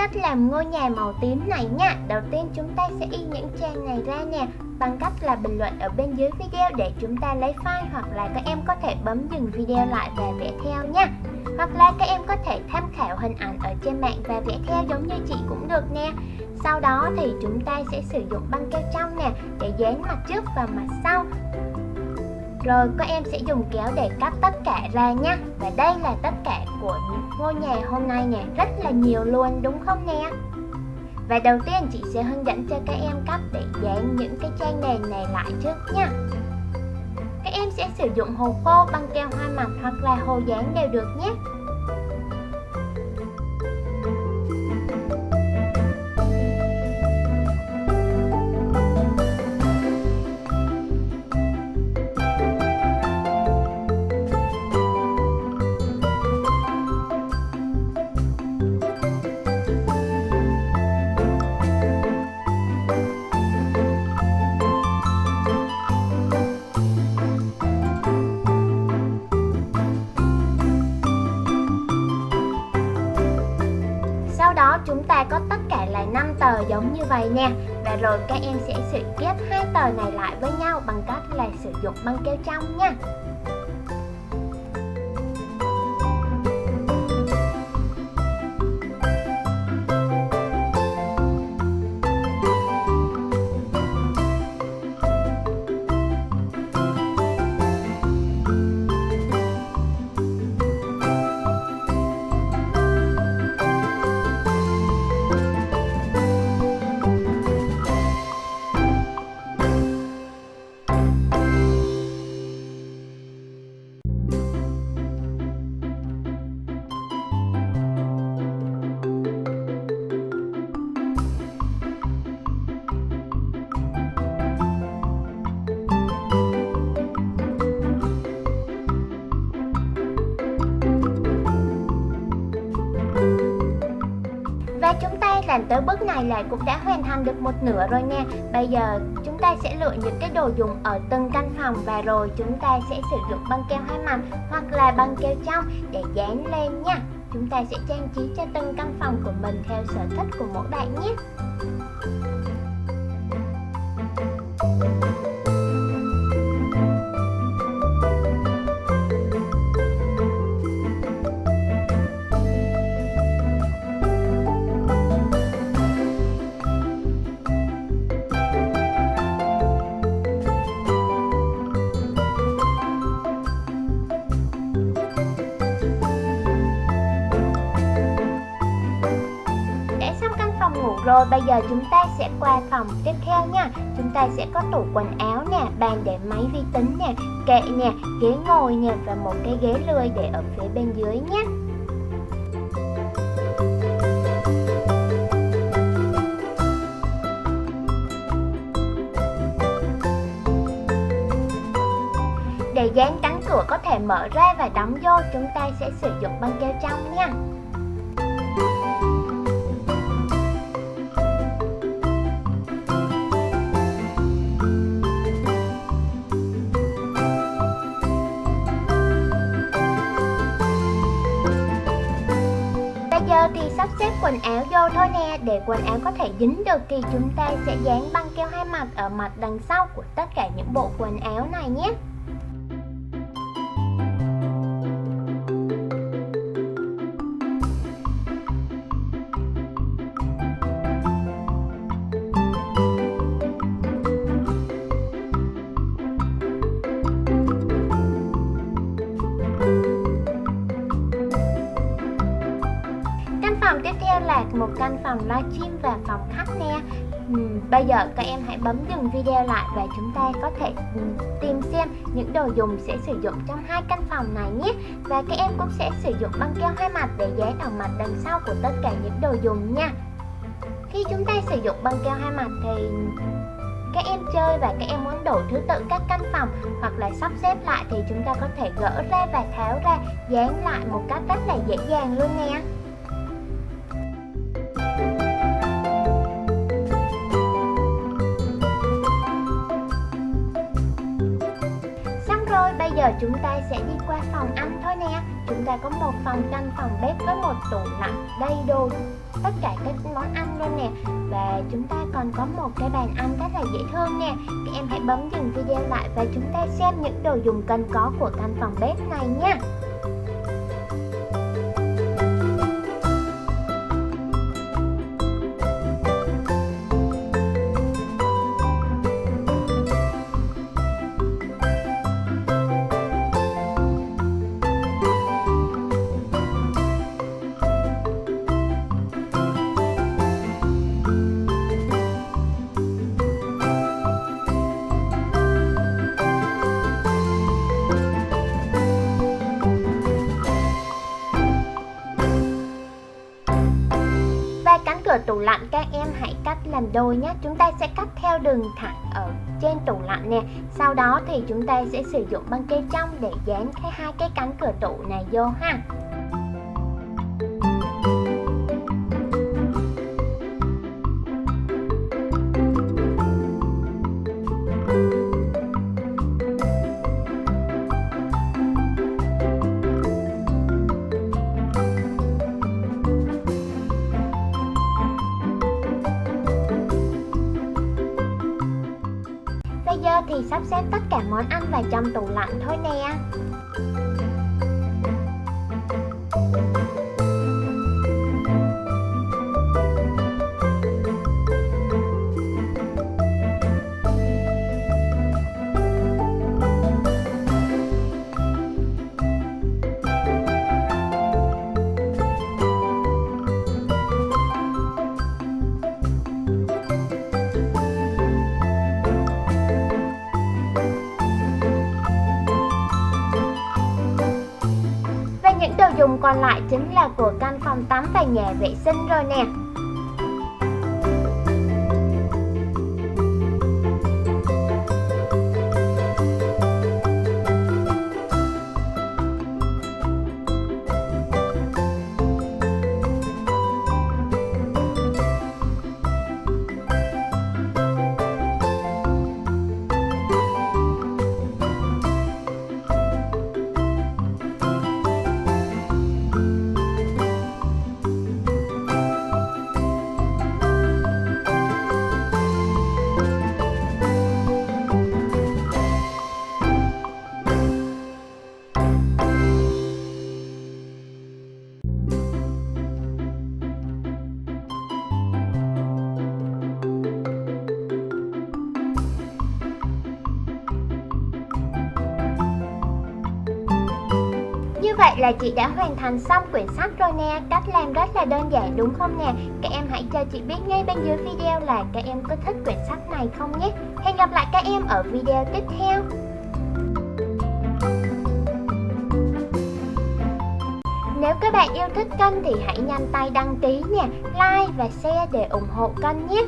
cách làm ngôi nhà màu tím này nha. Đầu tiên chúng ta sẽ in những trang này ra nè, bằng cách là bình luận ở bên dưới video để chúng ta lấy file, hoặc là các em có thể bấm dừng video lại và vẽ theo nha. Hoặc là các em có thể tham khảo hình ảnh ở trên mạng và vẽ theo giống như chị cũng được nè. Sau đó thì chúng ta sẽ sử dụng băng keo trong nè để dán mặt trước và mặt sau. Rồi các em sẽ dùng kéo để cắt tất cả ra nha. Và đây là tất cả của ngôi nhà hôm nay nè, rất là nhiều luôn đúng không nè? Và đầu tiên chị sẽ hướng dẫn cho các em cách để dán những cái trang nền này lại trước nha. Các em sẽ sử dụng hồ khô, băng keo hoa mặt hoặc là hồ dán đều được nhé. Sau đó chúng ta có tất cả là 5 tờ giống như vậy nè. Và rồi các em sẽ ghép 2 tờ này lại với nhau bằng cách là sử dụng băng keo trong nha. Và chúng ta làm tới bước này là cũng đã hoàn thành được một nửa rồi nha. Bây giờ chúng ta sẽ lựa những cái đồ dùng ở từng căn phòng và rồi chúng ta sẽ sử dụng băng keo hai mặt hoặc là băng keo trong để dán lên nha. Chúng ta sẽ trang trí cho từng căn phòng của mình theo sở thích của mỗi bạn nhé. Rồi bây giờ chúng ta sẽ qua phòng tiếp theo nha. Chúng ta sẽ có tủ quần áo nè, bàn để máy vi tính nè, kệ nè, ghế ngồi nè và một cái ghế lười để ở phía bên dưới nhé. Để dán cánh cửa có thể mở ra và đóng vô, chúng ta sẽ sử dụng băng keo trong nha. Giờ thì sắp xếp quần áo vô thôi nè. Để quần áo có thể dính được thì chúng ta sẽ dán băng keo hai mặt ở mặt đằng sau của tất cả những bộ quần áo này nhé. Phòng tiếp theo là một căn phòng livestream và phòng khách nè. Bây giờ các em hãy bấm dừng video lại và chúng ta có thể tìm xem những đồ dùng sẽ sử dụng trong hai căn phòng này nhé. Và các em cũng sẽ sử dụng băng keo hai mặt để dán ở mặt đằng sau của tất cả những đồ dùng nha. Khi chúng ta sử dụng băng keo hai mặt thì các em chơi và các em muốn đổi thứ tự các căn phòng hoặc là sắp xếp lại thì chúng ta có thể gỡ ra và tháo ra, dán lại một cách rất là dễ dàng luôn nè. Bây giờ giờ chúng ta sẽ đi qua phòng ăn thôi nè. Chúng ta có một phòng căn phòng bếp với một tủ lạnh đầy đủ tất cả các món ăn luôn nè. Và chúng ta còn có một cái bàn ăn rất là dễ thương nè. Các em hãy bấm dừng video lại và chúng ta xem những đồ dùng cần có của căn phòng bếp này nha. Và cánh cửa tủ lạnh các em hãy cắt làm đôi nhé. Chúng ta sẽ cắt theo đường thẳng ở trên tủ lạnh nè. Sau đó thì chúng ta sẽ sử dụng băng keo trong để dán hai cái cánh cửa tủ này vô ha. Bây giờ thì sắp xếp tất cả món ăn vào trong tủ lạnh thôi nè. Những đồ dùng còn lại chính là của căn phòng tắm và nhà vệ sinh rồi nè. Như vậy là chị đã hoàn thành xong quyển sách rồi nè. Cách làm rất là đơn giản đúng không nè? Các em hãy cho chị biết ngay bên dưới video là các em có thích quyển sách này không nhé. Hẹn gặp lại các em ở video tiếp theo. Nếu các bạn yêu thích kênh thì hãy nhanh tay đăng ký nè, like và share để ủng hộ kênh nhé.